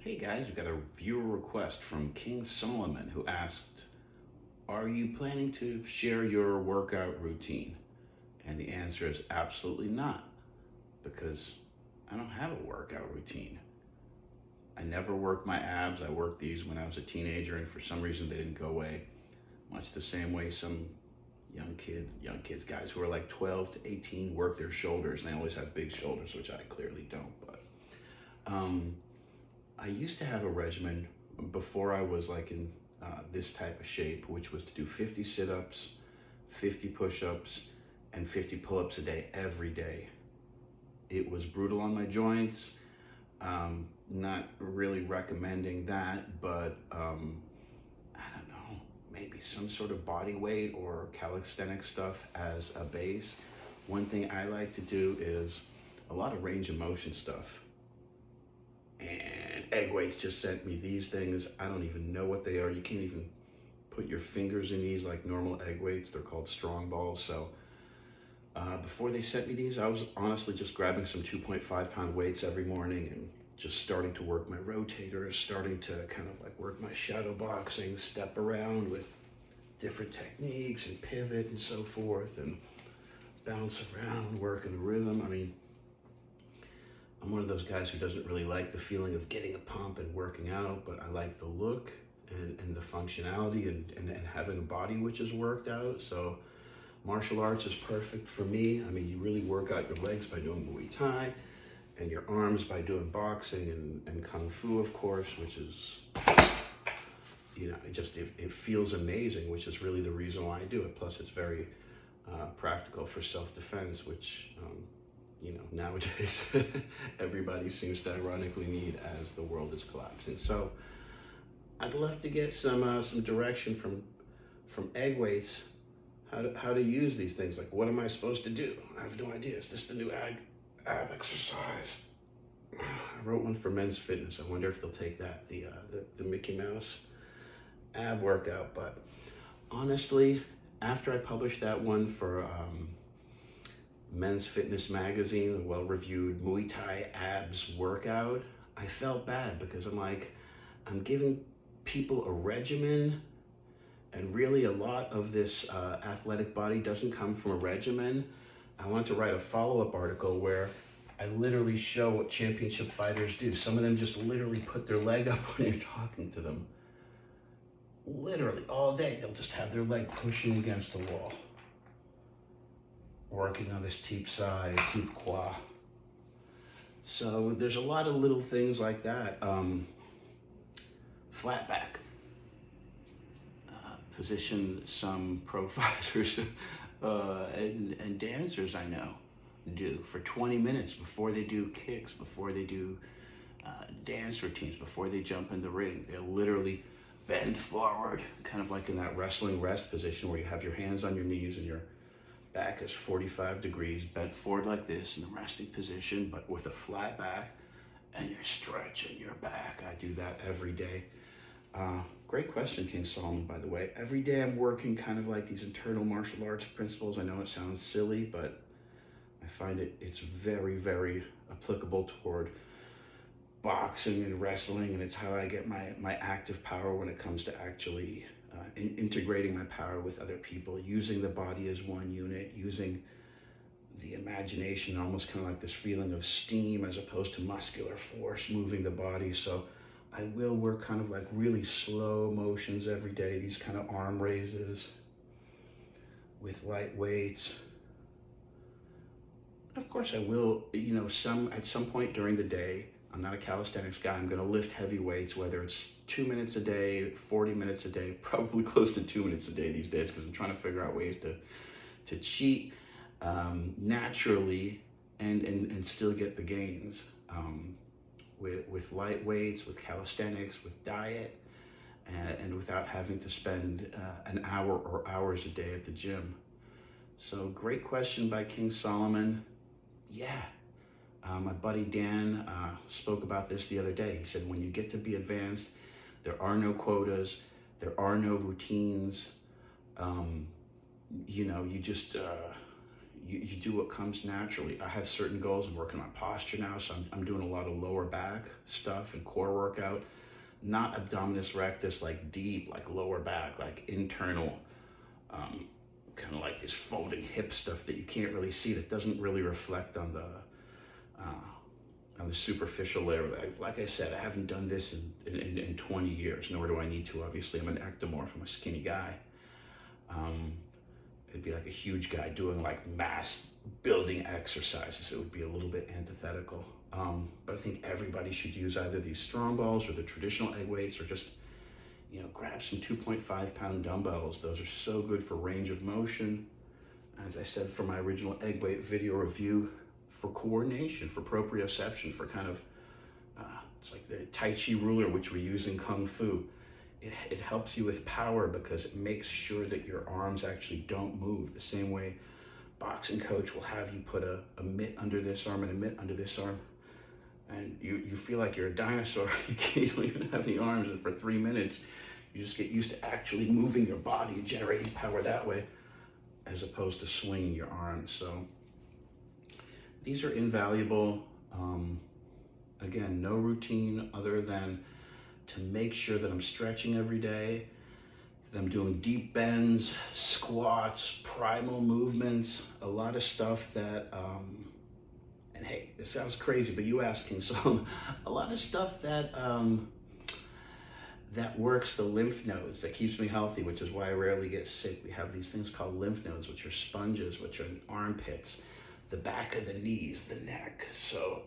Hey guys, we got a viewer request from King Solomon who asked, are you planning to share your workout routine? And the answer is absolutely not, because I don't have a workout routine. I never work my abs. I worked these when I was a teenager, and for some reason they didn't go away. Much the same way some young kids, guys who are like 12 to 18 work their shoulders, and they always have big shoulders, which I clearly don't. But I used to have a regimen before I was like in this type of shape, which was to do 50 sit-ups, 50 push-ups, and 50 pull-ups a day every day. It was brutal on my joints. Not really recommending that, but I don't know, maybe some sort of body weight or calisthenic stuff as a base. One thing I like to do is a lot of range of motion stuff. And Egg Weights just sent me these things. I don't even know what they are. You can't even put your fingers in these like normal Egg Weights. They're called Strong Balls. So before they sent me these, I was honestly just grabbing some 2.5 pound weights every morning and just starting to work my rotators, starting to kind of like work my shadow boxing, step around with different techniques and pivot and so forth, and bounce around, work in a rhythm. I mean, I'm one of those guys who doesn't really like the feeling of getting a pump and working out, but I like the look and the functionality and having a body which is worked out. So martial arts is perfect for me. I mean, you really work out your legs by doing Muay Thai, and your arms by doing boxing and Kung Fu, of course, which is, it feels amazing, which is really the reason why I do it. Plus, it's very practical for self-defense, which, nowadays everybody seems to ironically need as the world is collapsing. So I'd love to get some direction from Egg Weights, how to use these things. Like, what am I supposed to do? I have no idea. Is this the new ab exercise? I wrote one for Men's Fitness. I wonder if they'll take that, the Mickey Mouse ab workout. But honestly, after I published that one for Men's Fitness magazine, a well-reviewed Muay Thai abs workout, I felt bad because I'm giving people a regimen, and really a lot of this athletic body doesn't come from a regimen. I want to write a follow-up article where I literally show what championship fighters do. Some of them just literally put their leg up when you're talking to them. Literally, all day, they'll just have their leg pushing against the wall, working on this teep sai, teep qua. So there's a lot of little things like that. Flat back. Position some pro fighters and dancers I know do for 20 minutes before they do kicks, before they do dance routines, before they jump in the ring. They'll literally bend forward, kind of like in that wrestling rest position where you have your hands on your knees and your back is 45 degrees, bent forward like this in the resting position, but with a flat back, and you're stretching your back. I do that every day. Great question, King Solomon, by the way. Every day I'm working kind of like these internal martial arts principles. I know it sounds silly, but I find it's very, very applicable toward boxing and wrestling, and it's how I get my active power when it comes to actually integrating my power with other people, using the body as one unit, using the imagination, almost kind of like this feeling of steam as opposed to muscular force moving the body. So I will work kind of like really slow motions every day, these kind of arm raises with light weights. Of course I will, at some point during the day, I'm not a calisthenics guy, I'm gonna lift heavy weights, whether it's 2 minutes a day, 40 minutes a day, probably close to 2 minutes a day these days, because I'm trying to figure out ways to cheat naturally and still get the gains. With light weights, with calisthenics, with diet, and without having to spend an hour or hours a day at the gym. So great question by King Solomon. Yeah, my buddy Dan spoke about this the other day. He said, when you get to be advanced, there are no quotas, there are no routines. You just you do what comes naturally. I have certain goals. I'm working on posture now, so I'm doing a lot of lower back stuff and core workout, not abdominis rectus, like deep, like lower back, like internal, kind of like this folding hip stuff that you can't really see, that doesn't really reflect on the superficial layer. Like I said, I haven't done this in 20 years, nor do I need to. Obviously, I'm an ectomorph. I'm a skinny guy. It'd be like a huge guy doing like mass building exercises. It would be a little bit antithetical. But I think everybody should use either these strong balls or the traditional egg weights, or just, grab some 2.5 pound dumbbells. Those are so good for range of motion. As I said, for my original egg weight video review, for coordination, for proprioception, for kind of, it's like the Tai Chi ruler, which we use in Kung Fu. It helps you with power because it makes sure that your arms actually don't move. The same way boxing coach will have you put a mitt under this arm and a mitt under this arm, and you feel like you're a dinosaur. You don't even have any arms, and for 3 minutes, you just get used to actually moving your body and generating power that way, as opposed to swinging your arms. So these are invaluable. Again, no routine other than to make sure that I'm stretching every day, that I'm doing deep bends, squats, primal movements, a lot of stuff that, and hey, this sounds crazy, but you asked King Solomon, a lot of stuff that that works the lymph nodes, that keeps me healthy, which is why I rarely get sick. We have these things called lymph nodes, which are sponges, which are in armpits, the back of the knees, the neck. So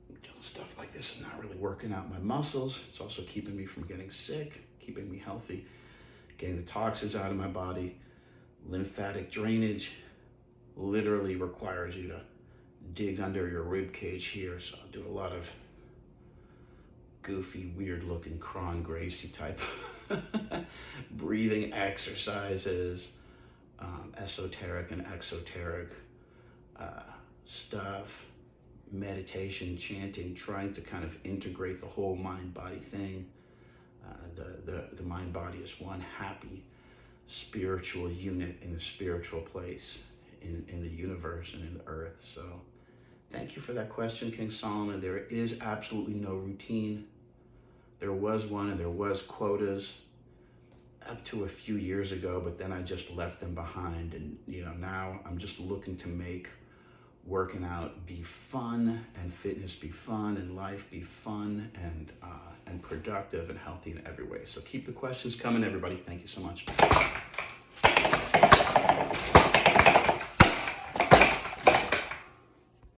doing stuff like this, I'm not really working out my muscles. It's also keeping me from getting sick, keeping me healthy, getting the toxins out of my body. Lymphatic drainage literally requires you to dig under your rib cage here. So I'll do a lot of goofy, weird looking Cron Gracie type breathing exercises, esoteric and exoteric stuff, meditation, chanting, trying to kind of integrate the whole mind-body thing. The mind-body is one happy spiritual unit in a spiritual place in the universe and in the earth. So thank you for that question, King Solomon. There is absolutely no routine. There was one, and there was quotas up to a few years ago, but then I just left them behind. And now I'm just looking to make working out be fun, and fitness be fun, and life be fun, and productive and healthy in every way. So keep the questions coming, everybody. Thank you so much.